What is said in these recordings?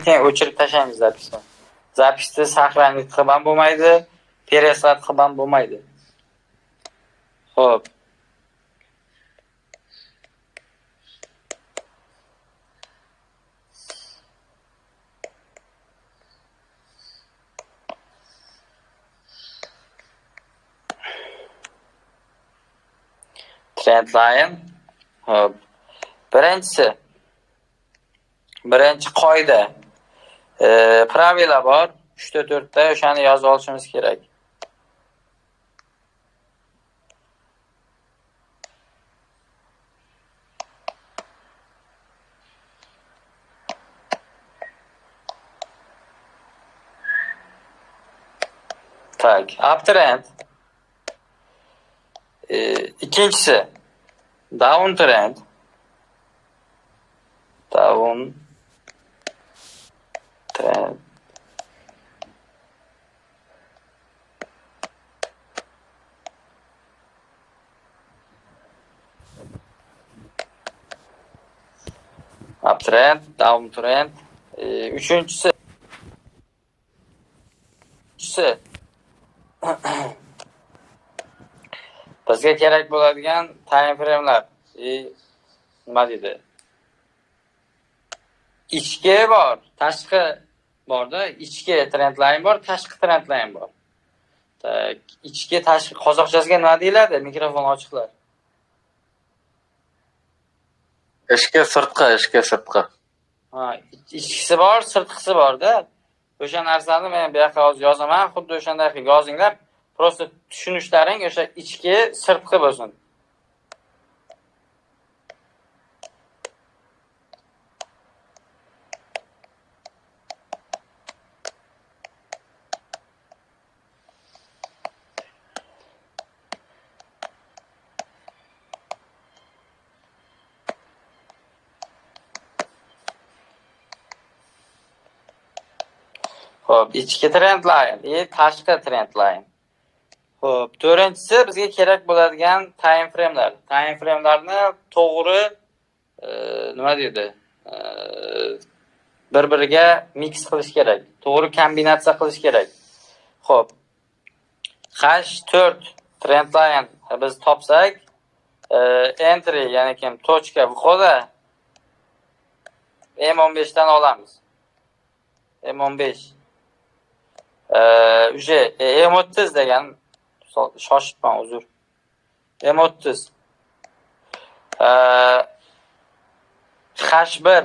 keyin o'chirib tashlaymiz zapisni. Zapisni saqlanib ham bo'lmaydi, переслать ham bo'lmaydi. Xo'p. Trendline. Hop. Birinchi qoida. Pravila bor. 3 ta 4 ta o'shani yozib olishimiz kerak. Tak, uptrend. İkincisi downtrend. Downtrend. Uptrend, downtrend. Üçüncüsü bizga kerak bo'ladigan time frame'lar. Nima deydi? Ichki bor, tashqi borda, ichki trend line bor, tashqi trend line bor. Tak, ichki tashqi qozoqchasiga nima deyiladi? Mikrofon ochiqlar. Ishki sirtqi. Ha, ichkisi bor, sirtqisi bor-da. O'sha narsani men bu yoqqa hozir yozaman, xuddi o'shanday qilib yozinglar. Prosta tushunishlaring o'sha ichki, sirtqi bo'lsin. Xo'p, ichki trend line, tashqi trend line. Xo'p, to'rtinchisi bizga kerak bo'ladigan time frame'lar. Time frame'larni to'g'ri nima deydi? Bir-biriga mix qilish kerak. To'g'ri kombinatsiya qilish kerak. Xo'p. H4 trend line biz topsak, entry, ya'ni kim точка входа M15 dan olamiz. M15 уже M30 degan shoshibman, uzr. M30 H1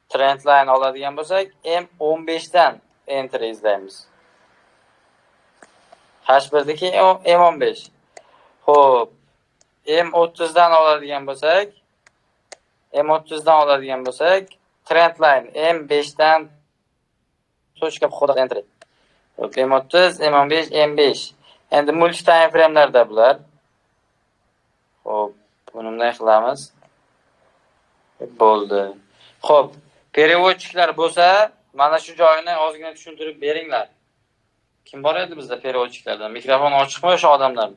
trend line oladigan bo'lsak, M15 dan entry izlaymiz. H1dagi M15. Xo'p, M30 dan oladigan bo'lsak, trend line M5 dan точка входа entry. M30, M15, M5. Endi multi time frame'larda bular. Xo'p, buni bunday qilamiz. Bo'ldi. Xo'p, переводчикlar bo'lsa, mana shu joyini ozgina tushuntirib beringlar. Kim bor edi bizda переводчикlardan? Mikrofon ochiqmi o'sha odamlar?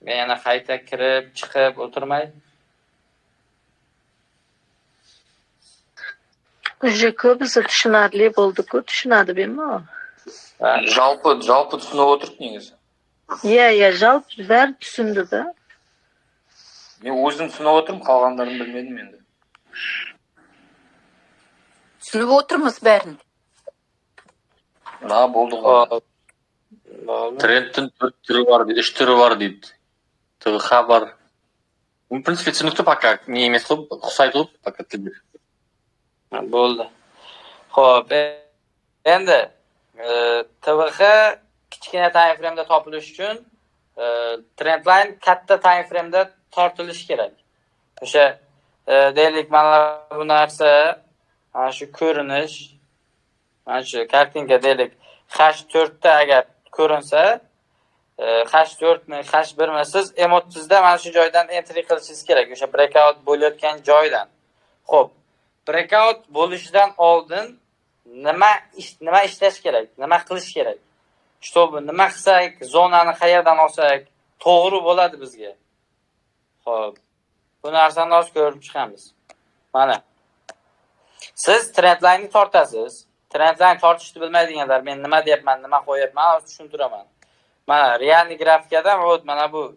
Men yana qayta kirib, chiqib o'tirmay. Уже ko'pisi tushunarli bo'ldi-ku, tushunadimi? Жалпы tushunib o'tirib негізі. Жалпы bari tushundi-da. Men o'zim tushunib o'tirib, qolganlarini bilmedim endi. Tushunib o'tirmiz barini. Na bo'ldi. Trendning 4 turi var, 3 turi var deydi. TVH var. В принципе, түсінікті пока не емес қылып, ұқсайды қылып, пока тілдер. Bo'ldi. Xo'p, endi TVH kichkina time frame'da topilish uchun trend line katta time frame'da tortilishi kerak. O'sha deylik, mana bu narsa, mana shu ko'rinish, mana shu kartinka deylik, H4 da agar ko'rinsa, H4 mi, H1 mi, siz M30 da mana shu joydan entry qilishingiz kerak, o'sha breakout bo'layotgan joydan. Xo'p, breakout bo'lishidan oldin nima ishlash kerak? Nima qilish kerak? Чтобы nima qilsak, zonani qayerdan olsak to'g'ri bo'ladi bizga. Xo'p, bu narsani hozir ko'rib chiqamiz. Mana. Siz trendline'ni tortasiz. Trendline tortishni bilmaydiganlar, men nima deyapman, nima qo'yapman, hozir tushuntiraman. Mana realniy grafikada mana bu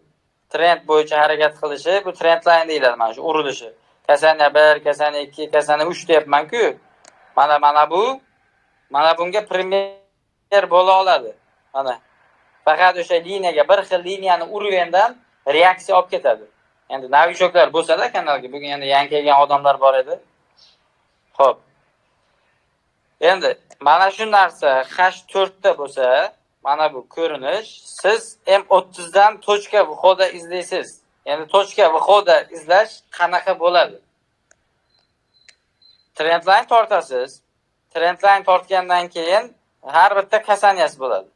trend bo'yicha harakat qilishi, bu trendline deyiladi mana shu urilishi. Kasaniya 1, kasaniya 2, kasaniya 3 deyapman-ku. Mana bu bunga primer bo'la oladi. Mana faqat o'sha liniyaga bir xil liniyani urgandan reaksiya olib ketadi. Endi novichoklar bo'lsa-da kanalga, bugun endi yangi kelgan odamlar bor edi. Xo'p. Endi mana shu narsa H4 da bo'lsa, mana bu ko'rinish, siz M30 dan точка выхода izlaysiz. Endi точка выхода izlash qanaqa bo'ladi? Trendline tortasiz. Trendline tortgandan keyin har bitta kasaniyasi bo'ladi.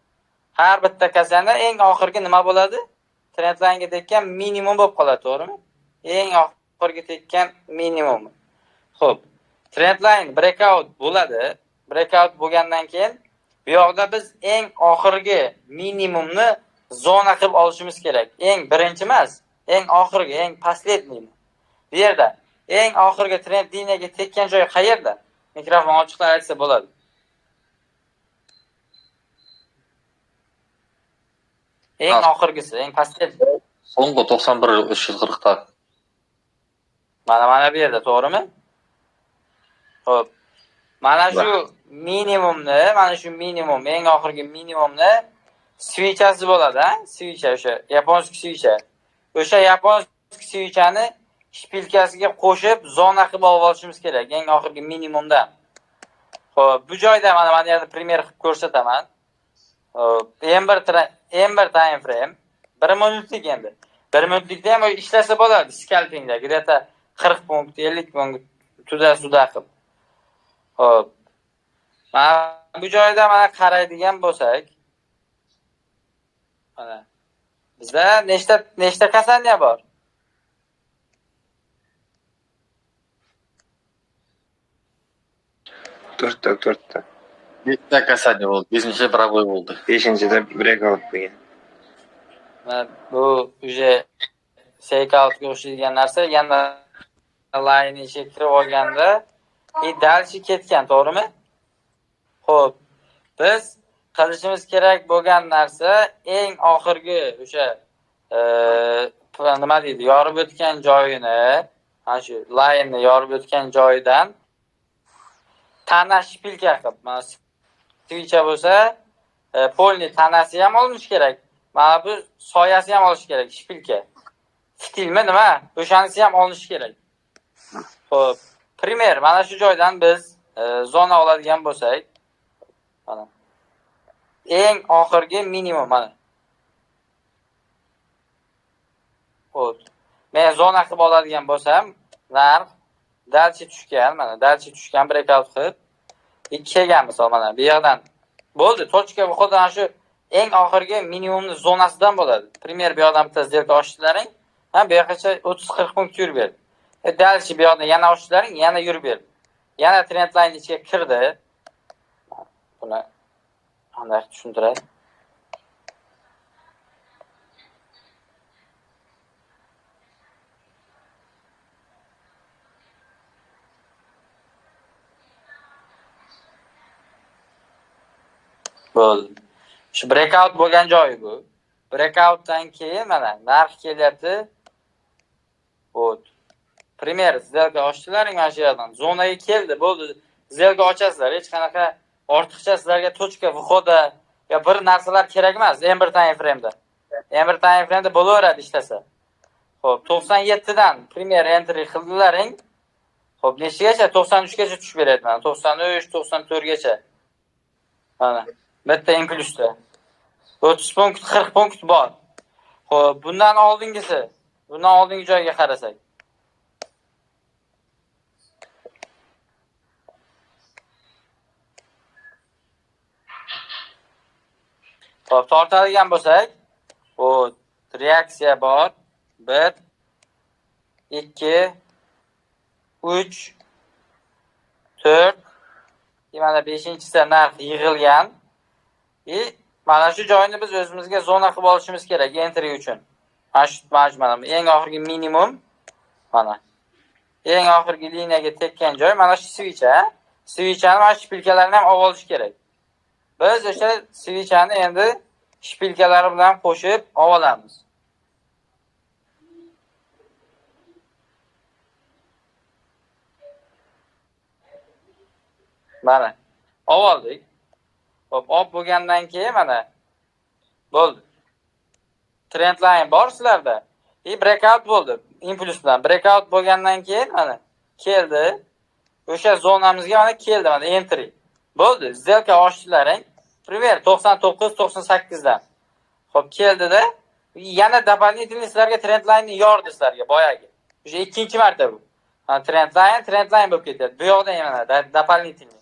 Har bitta kasaniya eng oxirgi nima bo'ladi? Trendline'ga tekkan minimum bo'lib qoladi, to'g'rimi? Eng oxirgi tekkan minimum. Xo'p. Trendline breakout bo'ladi. Breakout bo'lgandan keyin bu yoqda biz eng oxirgi minimumni zona qilib olishimiz kerak. Eng birinchi emas, eng oxirgi, eng последний. Bu yerda eng oxirgi trend liniyaga tekkan joy qayerda? Mikrofon ochiqlab aytsa bo'ladi. Eng oxirgisi, eng последний. So'nggi 91-340 ta. Mana bu yerda, to'g'rimi? Xo'p. Mana shu minimumni, eng oxirgi minimumni svichasi bo'ladi, ha? Svicha o'sha yaponskiy svicha. O'sha yaponskiy svichani shpilkasiga qo'shib zona qilib olishimiz kerak, eng oxirgi minimumdan. Xo'p, bu joyda mana yerda primer qilib ko'rsataman. Xo'p, M1 time frame 1 minutlik endi. 1 minutlikda ham ishlasa bo'ladi, scalpingda, где-то 40 punkt, 50 punkt tuda qilib. Xo'p. Mana bu joyda mana qaraydigan bo'lsak, mana bizda nechta kasaniya bor? To'rtta. 7 kasaniya bo'ldi. 5-chi probой bo'ldi. 5-da breakout bo'lgan. Mana bu uje shakeoutga o'xshaydigan narsa, yana line ichiga kirib olganda dalshi ketgan, to'g'rimi? Xo'p, biz qilishimiz kerak bo'lgan narsa eng oxirgi o'sha nima deydi, yorib o'tgan joyini, mana shu line-ni yorib o'tgan joyidan tana shpilka qilib, mana svicha bo'lsa, polni tanasi ham olinish kerak. Mana bu soyasi ham olish kerak, shpilka. Fitilmi nima? O'shanisi ham olinish kerak. Xo'p, primer mana shu joydan biz zona oladigan bo'lsak, mana eng oxirgi minimum mana. Xo'p. Men zona qilib oladigan bo'lsam, narx dalchi tushgan breakout qilib 2 kelgan misol mana bu yerdan bo'ldi. Точка выхода shu eng oxirgi minimumni zonasidan bo'ladi. Primer bu yerdan bitta сделка ochdilaring, ha bu yoqgacha 30-40 punkt yurib berdi. Dalchi bu yoqdan yana ochdilaring, yana yurib berdi. Yana trendline ichiga kirdi. Buni qanday tushuntiray? Bo'ldi. Shu breakout bo'lgan joyi bu. Breakoutdan keyin mana narx kelyapti. Xo'p. Primer сделка ochdilaring mana shu yerdan. Zonaga keldi, bo'ldi. Сделка ochasizlar. Hech qanaqa ortiqcha sizlarga точка выхода yo bir narsalar kerak emas M1 time frame'da. M1 time frame'da bo'laveradi ishlasa. Xo'p, 97 dan primer entry qildilaring. Xo'p, nechagacha? 93 gacha tushib beradi mana. 93, 94 gacha. Mana. Bitta impulsda 30 punkt, 40 punkt bor. Xo'p, bundan oldingi joyga qarasak. Xo'p, tortadigan bo'lsak, bu reaksiya bor. 1 2 3 4 mana 5-inchisida narx yig'ilgan. Mana shu joyni biz o'zimizga zona qilib olishimiz kerak entry uchun. Mana eng oxirgi minimum mana. eng oxirgi liniyaga tekkan joy mana shu switcha. Switchani mana shpilkalarini ham olib olish kerak. Biz o'sha switchani endi shpilkalari bilan qo'shib olamiz. Mana oldik. Xo'p, olib bo'lgandan keyin mana bo'ldi. Trend line bor sizlarda. Breakout bo'ldi. Impuls bilan breakout bo'lgandan keyin mana keldi. O'sha zonamizga mana keldi, mana entry. Bo'ldi. Сделка ochdilaring. Primer 99-98 dan. Xo'p, keldida yana дополнительный sizlarga trend line yordi sizlarga boyagi. O'sha ikkinchi marta bu. Trend line bo'lib ketadi. Bu yoqdan yana дополнительный.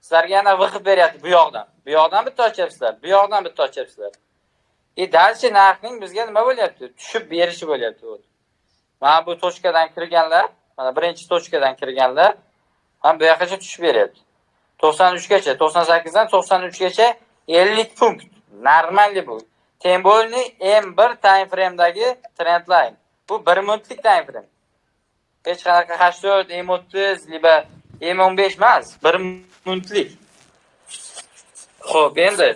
Sizlarga yana vaqt beryapti bu yoqdan. Bu yoqdan bitta ochyapsizlar, bu yoqdan bitta ochyapsizlar. Dальше narxning bizga nima bo'lyapti? Tushib berishi bo'lyapti. Mana bu tochkadan kirganlar, mana birinchi tochkadan kirganlar, ham bu yoqgacha tushib beryapti. 93 gacha, 98 dan 93 gacha 50 punkt. Normalli bu. Tembolni M1 time frame'dagi trend line. Bu 1 minutlik time frame. Hech qanaqa H4, M30 liba M15 emas, 1 minutlik. Xo'p, endi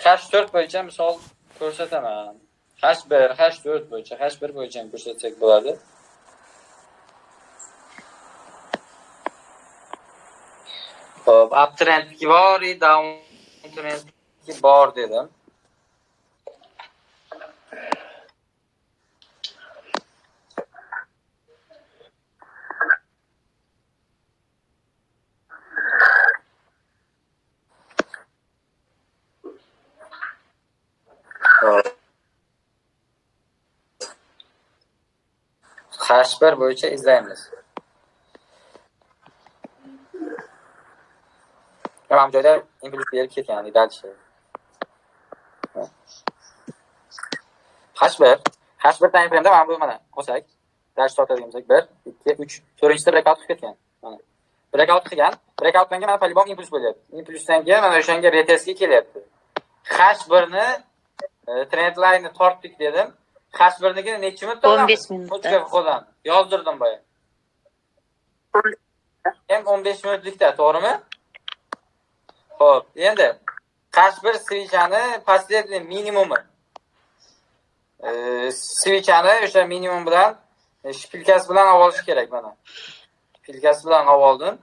H4 bo'yicha misol ko'rsataman. H1, H4 bo'yicha, H1 bo'yicha ko'rsatsak bo'ladi. Xo'p, uptrend bor, downtrend bor dedim. H1 bo'yicha izlaymiz. Ham joyda impuls berib ketgan dальше. H1 time frame'da mana bu mana olsak, dash tortadiganimizda 1, 2, 3, 4-da breakout qilib ketgan. Mana. Breakout qilgan, breakoutdan keyin mana polibom impuls bo'lyapti. Impulsdan keyin mana o'shanga retestga kelyapti. H1 ni trend line ni tortdik dedim. H1'niki necha minut oladi? 15 minutda. Qo'dan yozdirdim boya. Ham 15 minutlikda, to'g'rimi? Xo'p, endi H1 switchani последний minimumi. Switchani o'sha minimum bilan shpilkasi bilan olish kerak mana. Shpilkasi bilan oldim.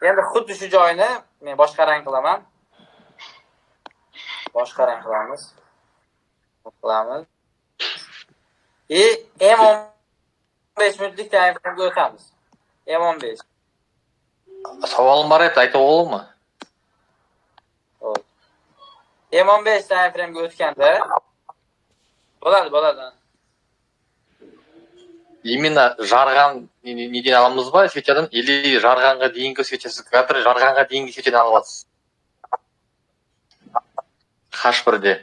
Endi xuddi shu joyni men boshqa rang qilaman. Boshqa rang qilamiz. M15 minutlik time frame'ga o'tamiz. M15. Savolim bor edi, aytib olammi? Xo'p. M15 time frame'ga o'tganda bo'ladi. Именно жарган неден аламыз ба свечадан или жарганга дейинки свечасы кадр жарганга дейинки свечадан алып атасыз? H1'де.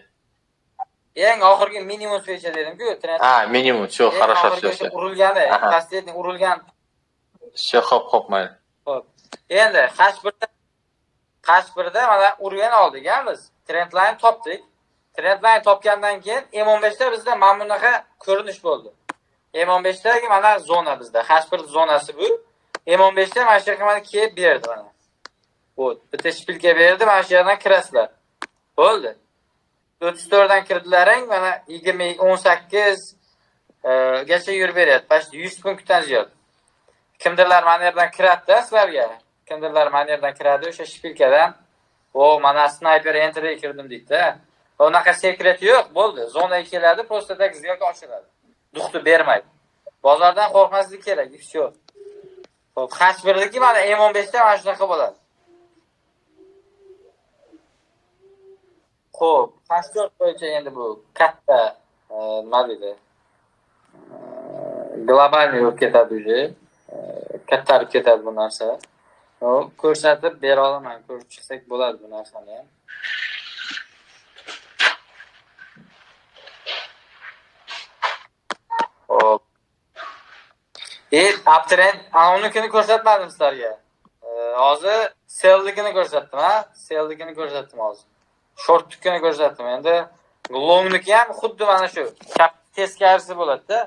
Eng oxirgi minimum switcha dedim-ku, trend. Minimum, всё, хорошо, всё. Urilgani, последний urilgan. Всё, xo'p, mayli. Xo'p. Endi H1'da mana urgan oldik-a biz. Trend line topdik. Trend line topgandan keyin M15 da bizda mana bunaqa ko'rinish bo'ldi. M15dagi mana zona bizda. H1 zonasi bu. M15da mana shu yerga mana kelib berdi mana. Bu bitta shpilka berdi, mana shu yerdan kirasizlar. Bo'ldi. 34 dan kirdilaring, mana 18 gacha yurib beryapti. Past 100 punktdan ziyod. Kimdirlar mana yerdan kiradi sizlarga. Kimdirlar mana yerdan kiradi o'sha shpilkadan. Mana sniper enterga kirdim deydi-da. Unaqa sekret yo'q, bo'ldi. Zonaga keladi, просто так сделка ochiladi. Duxti bermaydi. Bozordan qo'rqmaslik kerak, всё. Xo'p, H1'dagi mana M15da mana shunaqa bo'ladi. Xo'p, H4 bo'yicha endi bu katta nima deydi? Globalniy bo'lib ketadi uje. Kattarib ketadi bu narsa. Ko'rsatib bera olaman, ko'rib chiqsak bo'ladi bu narsani ham. Hop. Uptrend anonikini ko'rsatmadim sizlarga. Hozir sell'likini ko'rsatdim, Sell'likini ko'rsatdim hozir. Shortlikini ko'rsatdim. Endi long'niki ham xuddi mana shu teskarisi bo'ladi-da.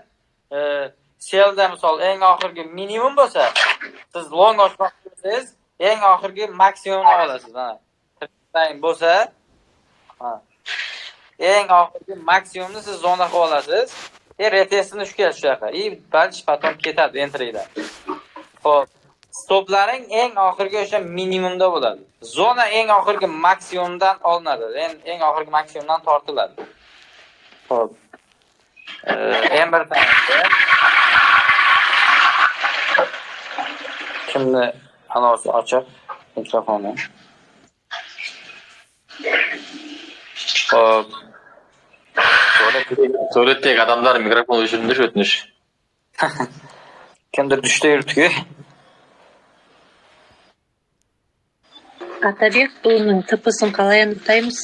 selda misol eng oxirgi minimum bo'lsa, siz long ochmoqchi bo'lsangiz, eng oxirgi maksimumni olasiz. Mana trendline bo'lsa, ha. Eng oxirgi maksimumni siz zona qilib olasiz. Retestini shunaqa. Balch потом ketadi entrydan. Xo'p, stoplaring eng oxirgi o'sha minimumda bo'ladi. Zona eng oxirgi maksimumdan olinadi. Eng oxirgi maksimumdan tortiladi. Xo'p. Bir tanasi. Kimni anosi ochiq mikrofonni. Xo'p. Tuvaletdagi odamlar mikrofon o'chirdi o'tmish. Kimdir dushda yuribdi-ku. Atabek buning TP'sini qalay anotaymiz?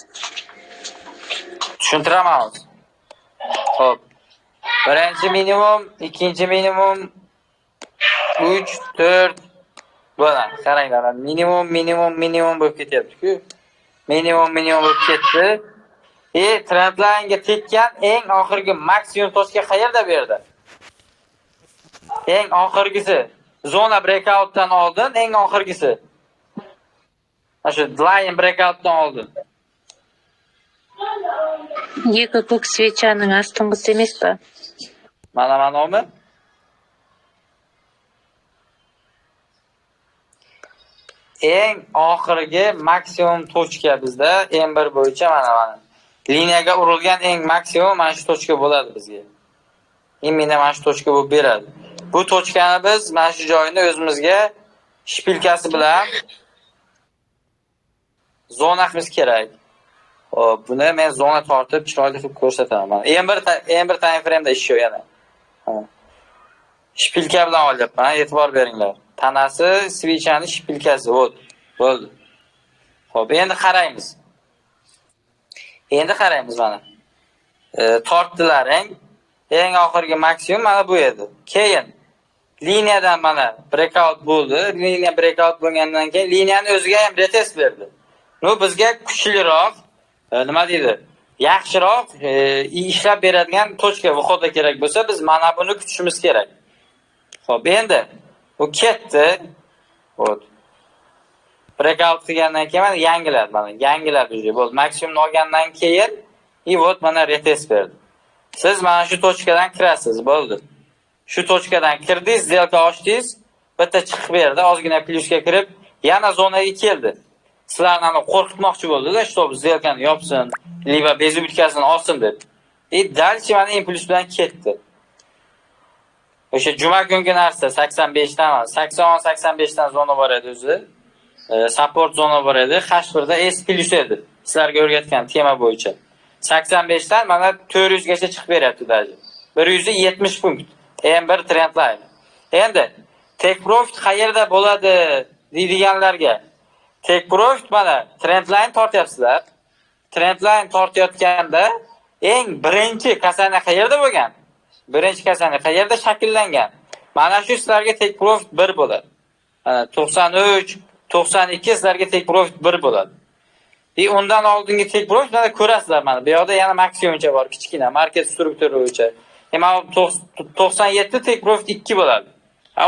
Tushuntiraman hozir. Xo'p. Birinchi minimum, ikkinchi minimum 3, 4 bo'ladi. Qaranglar, minimum bo'lib ketyapti-ku. Minimum bo'lib ketdi. Trendline'ga tekkan eng oxirgi maksimum tochka qayerda bu yerda? Eng oxirgisi. Zona breakoutdan oldin eng oxirgisi. Shu line breakoutdan oldin. Екі көк свечаның астыңғысы емес пе? Mana omi? Eng oxirgi maksimum tochka bizda M1 bo'yicha mana. Liniyaga urilgan eng maksimum mana shu tochka bo'ladi bizga. Imina mana shu tochka bo'lib beradi. Bu tochkani biz mana shu joyini o'zimizga shpilkasi bilan zona qilib kerak. Hop, buni men zona tortib chiroyli qilib ko'rsataman. M1 time frame'da ishlıyor yana. Shpilka bilan olyapman, e'tibor beringlar. Tanasi switchani shpilkasi bo'ldi. Xo'p, endi qaraymiz mana. Tortdilaring eng oxirgi maksimum mana bu edi. Keyin liniyadan mana breakout bo'ldi. Liniya breakout bo'lgandan keyin liniyani o'ziga ham retest berdi. Bizga kuchliroq, nima deydi? Yaxshiroq ishlab beradigan tochka vaqoda kerak bo'lsa, biz mana buni kutishimiz kerak. Xo'p, endi bu ketdi. Xo'p. Breakout qilgandan keyin mana yangiladi уже. Bo'ldi. Maksimumni olgandan keyin mana retest berdi. Siz mana shu tochkadan kirasiz, bo'ldi. Shu tochkadan kirdingiz, zelka ochdingiz, bitta chiqib berdi, ozgina plyusga kirib, yana zonaga keldi. Sizlarni qo'rqitmoqchi bo'ldi-da, shtob zelkani yopsin, liba bezib bitkasini olsin deb. Dalchi mana impuls bilan ketdi. O'sha juma kungi narsa 85 dan, 80-85 dan zona bor edi o'zi. Support zona bor edi, H1da S+ edi. Sizlarga o'rgatgan tema bo'yicha. 85 dan mana 400 gacha chiqib beryapti daji. 170 punkt. M1 trendline. Endi take profit qayerda bo'ladi deydiganlarga take profit mana trendline tortyapsizlar. Trendline tortayotganda eng birinchi kasana qayerda bo'lgan? Birinchi kasana qayerda shakllangan? Mana shu sizlarga take profit 1 bo'ladi. Mana 93, 92 sizlarga take profit 1 bo'ladi. Undan oldingi take profit mana ko'rasizlar mana. Bu yerda yana maksimumcha bor, kichkina market strukturi bo'yicha. Mana 97 take profit 2 bo'ladi.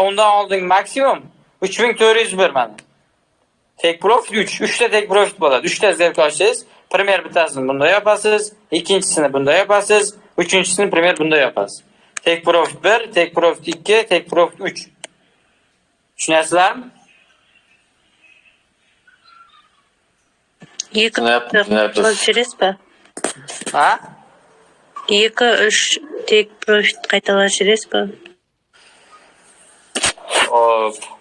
Undan oldingi maksimum 3401 mana. Take profit 3 ta take profit bo'ladi. 3 ta zelka ochsiz, primer bittasini bunda yapasiz, ikkinchisini bunda yapasiz, uchinchisini primer bunda yapasiz. Take profit 1, take profit 2, take profit 3. Tushunasizlarmi? Екі qilib pa? Ha? 2-3 take profit qaytalab jirasiz pa?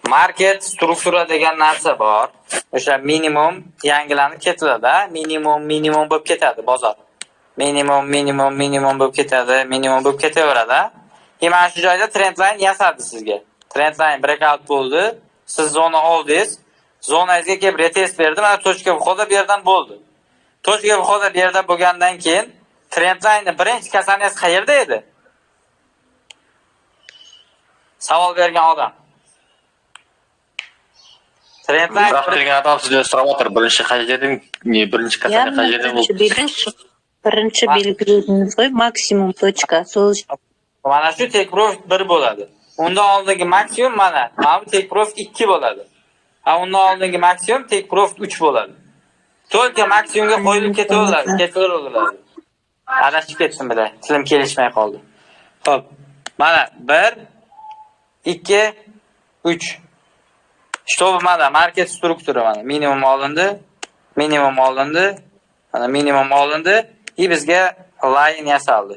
Market struktura degan narsa bor. O'sha minimum yangilanib ketiladi, minimum bo'lib ketadi bozor. Minimum bo'lib ketadi, minimum bo'lib ketaveradi. Mana shu joyda trendline yasadi sizga. Trendline breakout bo'ldi, siz zona oldingiz, zonangizga kelib retest berdi, mana tochka vhoda bu yerdan bo'ldi. Tochka vhoda bu yerda bo'lgandan keyin trendline birinchi kasangiz qayerda edi? Savol bergan odam. Trendline Birga adam sizdan so'ramoqtir. Birinchi qayerdan, birinchi kasana qayerdan bo'ldi? Birinchi belgilaymiz qo'y, maksimum tochka. Sol Mana shu take profit 1 bo'ladi. Undan oldingi maksimum mana bu take profit 2 bo'ladi. Undan oldingi maksimum take profit 3 bo'ladi. To'lka maksimumga qo'yilib ketaveradi. Adashib ketdim bila. Tilim kelishmay qoldi. Xo'p. Mana 1 2 3. Чтобы mana market struktura mana minimum olindi, mana minimum olindi, bizga line yasaldi.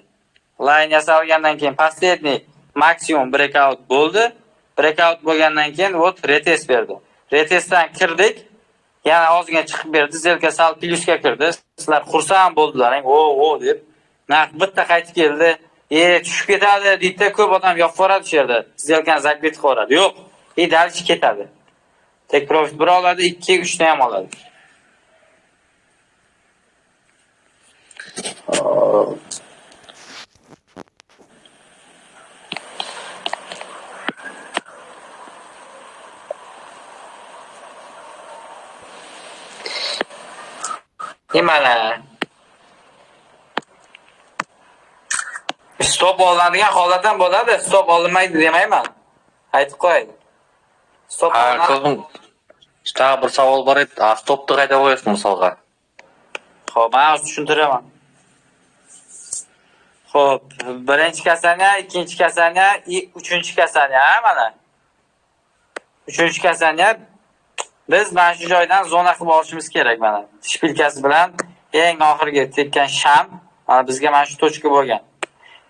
Line yasalgandan keyin последний maksimum breakout bo'ldi. Breakout bo'lgandan keyin retest berdi. Retestdan kirdik. Yana ozgina chiqib berdi. Zelka sal plyusga kirdi. Sizlar xursand bo'ldilaring. O deb. Narx bitta qaytib keldi. Tushib ketadi deydi, ko'p odam yo'q boradi shu yerda. Zelkani zakbet qiladi. Yo'q. Dalchi ketadi. Take profit 1 oladi, 2, 3 ni ham oladi. Mana stop olinadigan holat ham bo'ladi, stop olinmaydi demayman. Aytib qo'yay. Stop olinadi. Daha bir savol bor edi. Stopni qayta qo'yasiz misolga. Xo'p, men tushuntiraman. Xo'p, birinchi kasanya, ikkinchi kasanya, uchinchi kasanya mana. Uchinchi kasanya biz mana shu joydan zona qilib olishimiz kerak mana. Shpilkasi bilan eng oxirgi tekkan sham bizga mana shu tochka bo'lgan.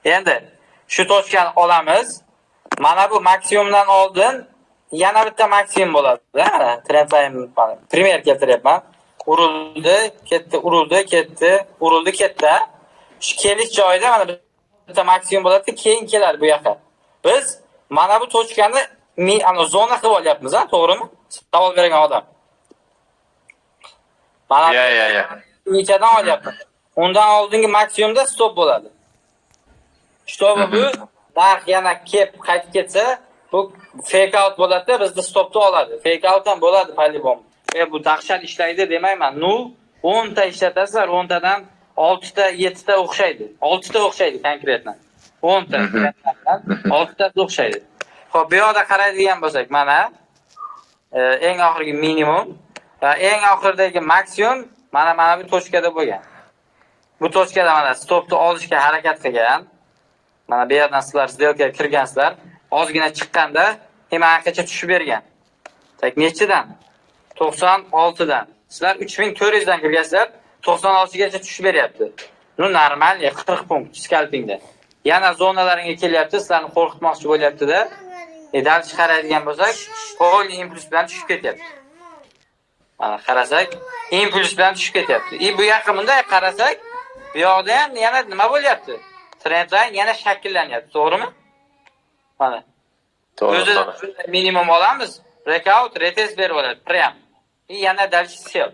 Endi shu tochkani olamiz. Mana bu maksimumdan oldin yana bitta maksimum bo'ladi. Mana trendline mana primer keltiryapman. Urildi, ketdi, urildi, ketdi, urildi, ketdi. Shu kelish joyida mana bitta maksimum bo'ladi, keyin keladi bu yoqqa. Biz mana bu tochkani zona qilib olyapmiz, to'g'rimi? Savol bergan odam. Mana nechadan olyapmiz? Undan oldingi maksimumda stop bo'ladi. Stop bu narx yana qaytib ketsa, bu fake out bo'ladi, bizda stopni oladi. Fake out ham bo'ladi polibom. Bu dahshat ishlaydi demayman. 10 ta ishlatasizlar, 10 tadan 6 ta, 7 ta o'xshaydi. 6 ta o'xshaydi konkretno. 10 ta, 6 ta o'xshaydi. Xo'p, bu yoqda qaraydigan bo'lsak, mana eng oxirgi minimum va eng oxirdagi maksimum mana bu tochkada bo'lgan. Bu tochkada mana stopni olishga harakat qilgan. Mana bu yerdan sizlar сделкаga kirgansizlar, ozgina chiqqanda himoyagacha tushib bergan. Tak nechidan? 96 dan. Sizlar 3400 dan kirgansizlar, 96 gacha tushib beryapti. Bu normal, 40 punkt scalpingda. Yana zonalaringga kelyapti, sizlarni qo'rqitmoqchi bo'lyapti-da. Dal chiqaradigan bo'lsak, qo'l impuls bilan tushib ketyapti. Mana qarasak, impuls bilan tushib ketyapti. Bu yoqqa bunday qarasak, bu yoqda ham yana nima bo'lyapti? Trendline yana shakllanyapti, to'g'rimi? Mana. O'zi minimum olamiz, breakout, retest berib oladi, prям. Yana dalchi sell.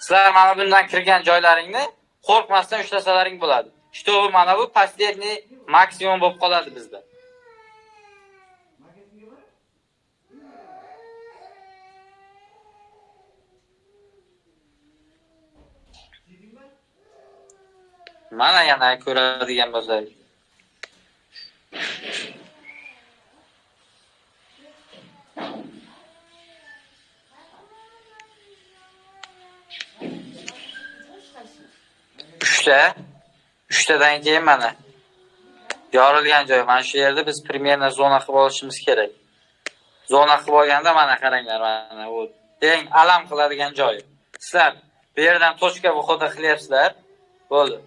Sizlar mana bundan kirgan joylaringni qo'rqmasdan ushlasalaring bo'ladi. Что mana bu последний maksimum bo'lib qoladi bizda. Mana yana ko'radigan bo'lsak. Uchtadan keyin mana yorilgan joy. Mana shu yerda biz primerna zona qilib olishimiz kerak. Zona qilib olganda mana qaranglar, mana bu eng alam qiladigan joy. Sizlar bu yerdan tochka vaqoda qilyapsizlar. Bo'ldi.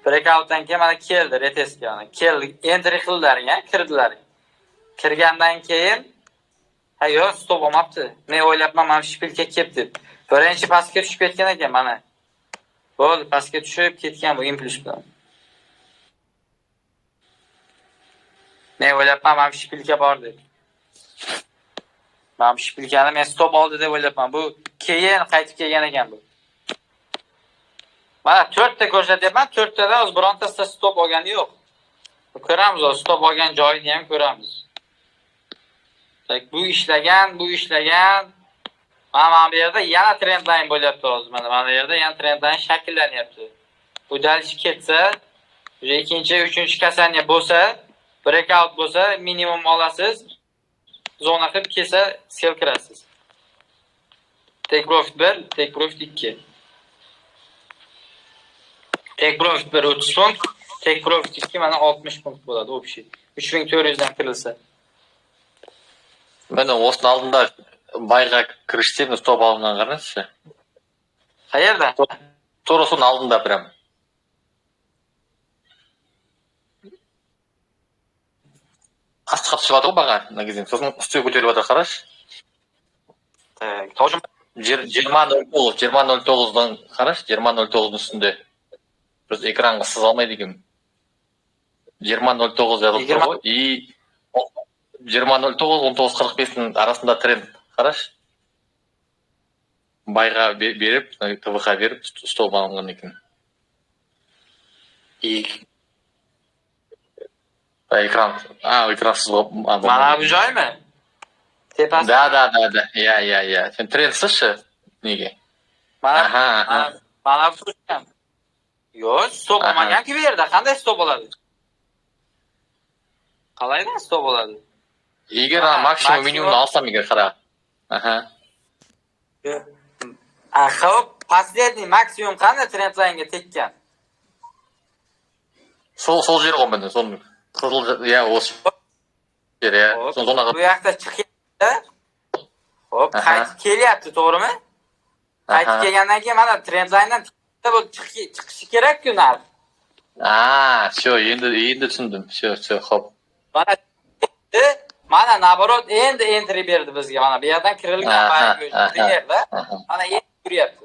Breakoutdan keyin mana keldi retestga, mana keldi, entry qildilaring, kirdilar. Kirgandan keyin yo'q, stop olmabdi. Men o'ylabman, mana shpilka kelibdi. Birinchi pastga tushib ketgan ekan mana. Bo'ldi, pastga tushib ketgan bu impuls bilan. Men o'ylabman, mana shpilka bor deb. Mana shpilkani men stop oldi deb o'ylabman. Bu keyin qaytib kelgan ekan bu. Mana 4 ta ko'rsatyapman, 4 tadan o'z birontasida stop olgani yo'q. Ko'ramiz, stop olgan joyini ham ko'ramiz. Bu ishlagan. Mana bu yerda yana trendline bo'lyapti hozir. Mana bu yerda yana trendline shakllanyapti. Bu dalchi ketsa, o'sha ikkinchi, uchinchi kasanya bo'lsa, breakout bo'lsa minimum olasiz. Zona qilib kelsa sell kirasiz. Take profit 1, take profit 2. Take profit 1 30 punkt, take profit 2 mana 60 punkt bo'ladi общий. 3400 dan kirilsa. Mana osini oldinda bayga kirishdim, stop olgan qarangchi. Qayerda? To'g'risini oldinda prям. Qattiq chiqadi baga, negizim. So'ng ustiga ko'taryapti qarash. Tojim 20.09 dan qarash, 20.09 üstünde. Biz ekranga siz olmaydi ekan. 20.09 yazıp turgu. 20.09 19.45 ning arasında trend qarash. Bayga berip, TVH berip stop alıngan ekan. Ekransız mana bu joymi? Tepasi. Da. Ya. Sen trendsizchi? Nega? Mana bu turgan. Yo'q, stop olmagan-ku bu yerda. Qanday stop bo'ladi? Qalaydan stop bo'ladi? Eğer maksimum minimumni olsam eğer qara. Xo'p, последний maksimum qanday trendline'ga tekkan? Sol yer qo'ymadim, son. Qizil ya o'sib. Ya, sonuna bu yoqda chiqyapti. Xo'p, qaytib kelyapti, to'g'rimi? Qaytib kelgandan keyin mana trendline'dan bu chiqishi kerak-ku narx. Shu, endi tushundim. Shu, xo'p. Mana naborot endi entry berdi bizga. Mana bu yerdan kirilgan primerda. Mana endi ko'ryapti.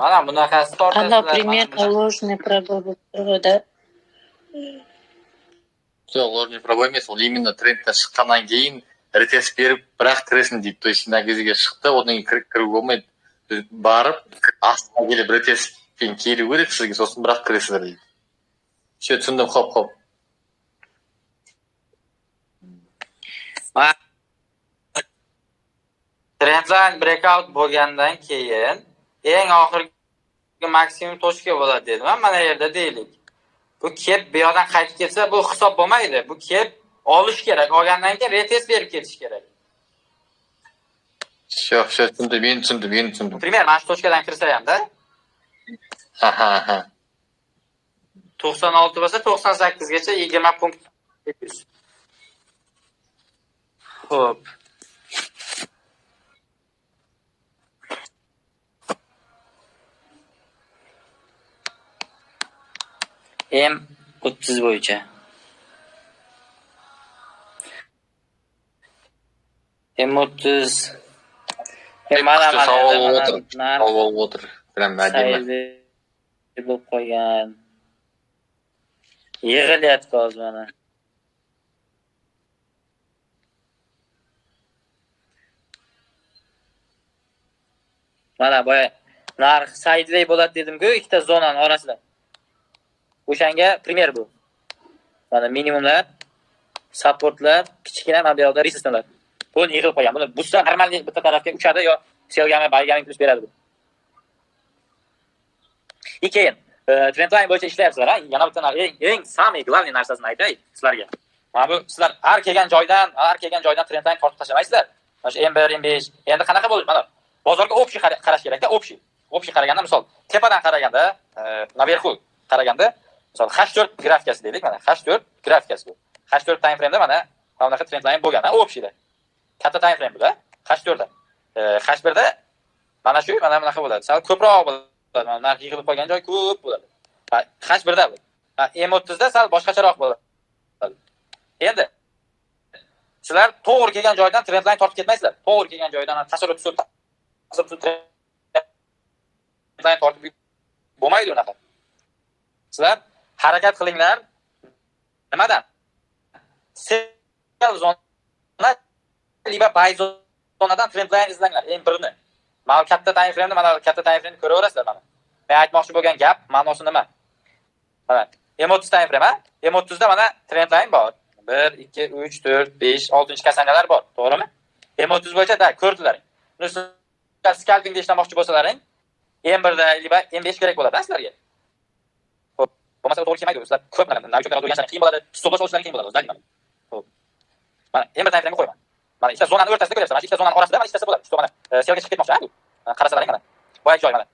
Mana bunaqasi tortasizlar. Ana пример ложный пробой bo'lib turadi. Ложный пробой emas, u именно trenddan chiqqandan keyin retest berib, biroq kirasin deydi. То есть nagiziga chiqdi, undan kirib bo'lmaydi. Barib, aslida kelib retestdan kelib kerak sizga, so'ng biroq kirasizlar deydi. Shu tushundim, xo'p. Trendline breakout bo'lgandan keyin eng oxirgi maksimum tochka bo'ladi dedim. Mana yerda deylik. Bu kep bu yoqdan qaytib kelsa, bu hisob bo'lmaydi. Bu kep olish kerak. Olgandan keyin retest berib ketish kerak. Shu, tushundim. Primer mana shu tochkadan kirsa ham-da. 96 bo'lsa 98 gacha 20 punkt. Xo'p. M30 bo'yicha. M30 mana savol o'tir. Bilan madima. Bo'lib qo'ygan. Yig'ilyapti hozir mana. Mana boya narx sideway bo'ladi dedim-ku, ikkita zonaning orasida. O'shanga primer bu. Mana minimumlar, supportlar, kichkina mana bu yerda resistentlar. Buni yig'ib qo'ygan. Buni buslar normal bitta tarafga uchadi yo selgami, baygami plus beradi bu. Keyin trendline bo'yicha ishlayapsizlar, yana bitta eng samый главный narsasini aytay sizlarga. Mana bu sizlar har kelgan joydan trendline tortib tashlamaysizlar. Mana shu M1, M5 endi qanaqa bo'ladi? Mana bozorga общий qarash kerak-da, общий. Общий qaraganda, misol tepadan qaraganda, naverxu qaraganda, misol H4 grafikasi deylik, mana H4 grafikasi bu. H4 time frame'da mana bunaqa trendline bo'lgan, общийda. Katta time frame bu-da, H4da. H1da mana shu, mana bunaqa bo'ladi. Sal ko'proq bo'ladi. Mana narx yig'ilib qolgan joy ko'p bo'ladi. H1da bu. M30da sal boshqacharoq bo'ladi. Endi sizlar to'g'ri kelgan joydan trendline tortib ketmaysizlar. To'g'ri kelgan joydan tasarruf trendline tortib bo'lmaydi unaqa. Sizlar harakat qilinglar. Nimadan? Sell zona liba buy zonadan trendline izlanglar. Eng birini. Mana katta time frame'da, mana katta time frame'ni ko'raverasizlar mana. Men aytmoqchi bo'lgan gap ma'nosi nima? Mana M30 time frame, M30da mana trendline bor. 1, 2, 3, 4, 5, 6-kasanalar bor, to'g'rimi? M30 bo'yicha da ko'rdilaring. Buni scalping deb ishlamoqchi bo'lsalaring, M1da liba M5 kerak bo'ladi sizlarga. Xo'p, Bo'lmasa to'g'ri kelmaydi. Sizlar ko'p mana noutbuklar o'tirganlar qiyin bo'ladi. Stolda o'tirishlar qiyin bo'ladi, o'zlari. Xo'p. Mana endi time frame qo'yaman. Mana ikkita zonani o'rtasida ko'ryapsiz. Mana ikkita zonani orasida mana ikkitasi bo'ladi. Shu mana selga chiqib ketmoqchi, bu. Qarasalaring mana. Boyagi joy mana.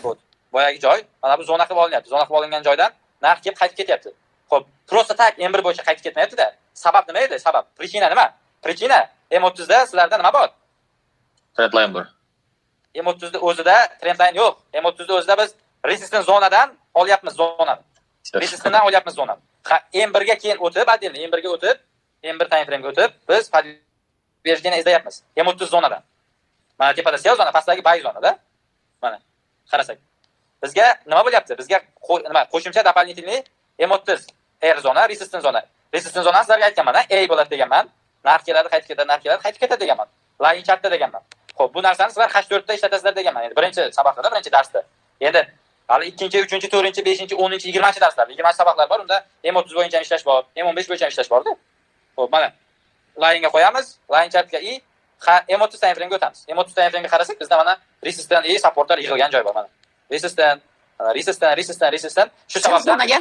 Xo'p. Boyagi joy mana bu zona qilib olinyapti. Zona qilib olingan joydan narx kelib qaytib ketyapti. Xo'p, prosta tak M1 bo'yicha qaytib ketmayapti-da. Sabab nima edi? Sabab. Prичина nima? Prичина M30 da sizlarda nima bor? Trendline bor. M30 da o'zida trendline yo'q. M30 da o'zida biz resistance zonadan olyapmiz zonani. Resistancedan olyapmiz zonani. M1 ga keyin o'tib, отдельно M1 ga o'tib, M1 time frame ga o'tib, biz подтверждение izlayapmiz. M30 zonadan. Mana tepada sell zona, pastdagi buy zonada. Mana qarasak. Bizga nima bo'lyapti? Bizga nima qo'shimcha дополнительный M30 R zona, resistance zona. Resistance zonasi sizlarga aytganman, A bo'ladi deganman. Narx keladi, qaytib ketadi, narx keladi, qaytib ketadi deganman. Line chartda deganman. Xo'p, bu narsani sizlar H4 da ishlatasizlar deganman. Endi birinchi sabaqda, birinchi darsda. Endi hali 2-chi, 3-chi, 4-chi, 5-chi, 10-chi, 20-chi darslar, 20 sabaqlar bor. Unda M30 bo'yicha ishlash bor, M15 bo'yicha ishlash bor-da. Xo'p, mana line ga qo'yamiz, line chartga i M30 time frame ga o'tamiz. M30 time frame ga qarasak, bizda mana resistance i supportlar yig'ilgan joy bor mana. Resistance, shu sababdan zonaga.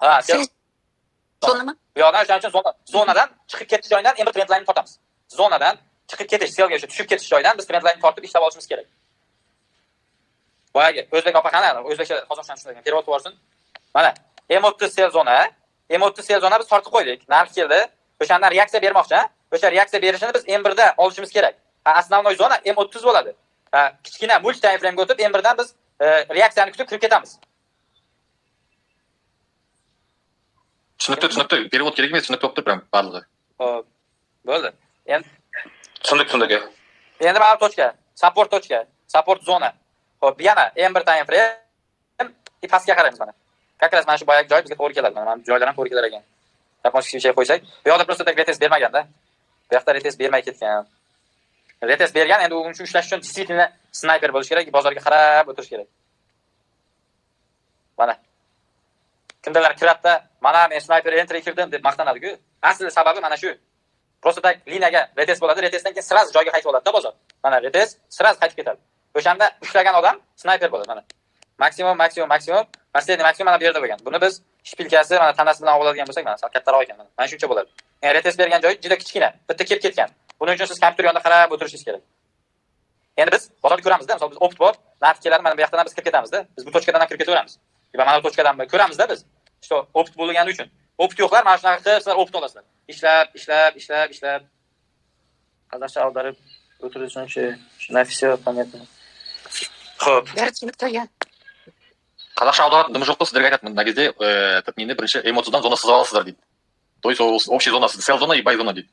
ha, Zonami? bu yoqdan o'shaning uchun zonadan chiqib ketish joyidan M1 trend line tortamiz. Zonadan chiqib ketish, selga o'sha tushib ketish joyidan biz trend line tortib ishlab olishimiz kerak. Boyagi o'zbek opa qani, o'zbekcha qozog'cha tushunadigan perevod bo'lsin. Mana M30 sell zona, M30 sell zona biz tortib qo'ydik. Narx keldi. O'shandan reaksiya bermoqchi, o'sha reaksiya berishini biz M1 da olishimiz kerak. Основной zona M30 bo'ladi. Kichkina multi time frame ga o'tib M1 dan biz reaksiyani kutib kirib ketamiz. Tushunibdi. Perevod kerak emas, tushunib turibdi ham ba'zida. Xo'p, bo'ldi. Endi Tushundik. endi mana точка, support zona. Xo'p, yana M1 time frame pastga qaraymiz mana. Как раз mana shu boyagi joy bizga to'g'ri keladi. Mana joylar ham to'g'ri kelar ekan. Yapmoqchi şey qo'ysak, bu yoqda просто так retest bermagan-da. Bu yoqda retest bermay ketgan. Retest bergan, endi u uchun ishlash uchun действительно sniper bo'lish kerak, bozorga qarab o'tirish kerak. Mana. Kimdalar kiratda, mana men sniper entry kirdim deb maqtanadi-ku. Asli sababi mana shu. Просто так liniyaga retest bo'ladi, retestdan keyin sraz joyga qaytib oladi-da bozor. Mana retest sraz qaytib ketadi. O'shanda ushlagan odam sniper bo'ladi mana. Maksimum, последний maksimum mana bu yerda bo'lgan. Buni biz shpilkasi mana tanasi bilan oladigan bo'lsak, mana sal kattaroq ekan mana. Mana shuncha bo'ladi. Ya'ni retest bergan joyi juda kichkina, bitta kelib ketgan. Buning uchun siz kompyuter yonida qarab o'tirishingiz kerak. Endi biz bozorda ko'ramiz-da, masalan biz opt bor, narx keladi, mana bu yoqdan biz kirib ketamiz-da. Biz bu точкаdan kirib ketaveramiz. Mana bu точкаdan ko'ramiz-da biz. Что opt bo'lgani uchun. Opt yo'qlar, mana shunaqa qilib sizlar opt olasizlar. Ishlab. Qazaqcha oldirib o'tirish uchun shuna все понятно. Xo'p. Bari tushunib turgan. Қазақша аударатын дымы жоқ та сіздерге айтатынмын. Мына кезде этот нені бірінші M30-дан зона сызып аласыздар дейді. То есть общий зона, sell зона и buy зона дейді.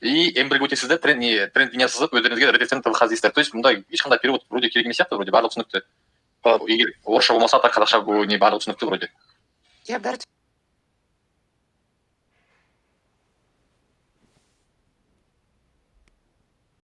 И M1 ге өтесіздер, тренд линия сызып өздеріңізге ретестен ТВХ іздейсіздер. То есть мұнда ешқандай перевод вроде керек емес сияқты, вроде барлығы түсінікті. Егер орысша болмаса да қазақша не барлығы түсінікті вроде. Я бәрі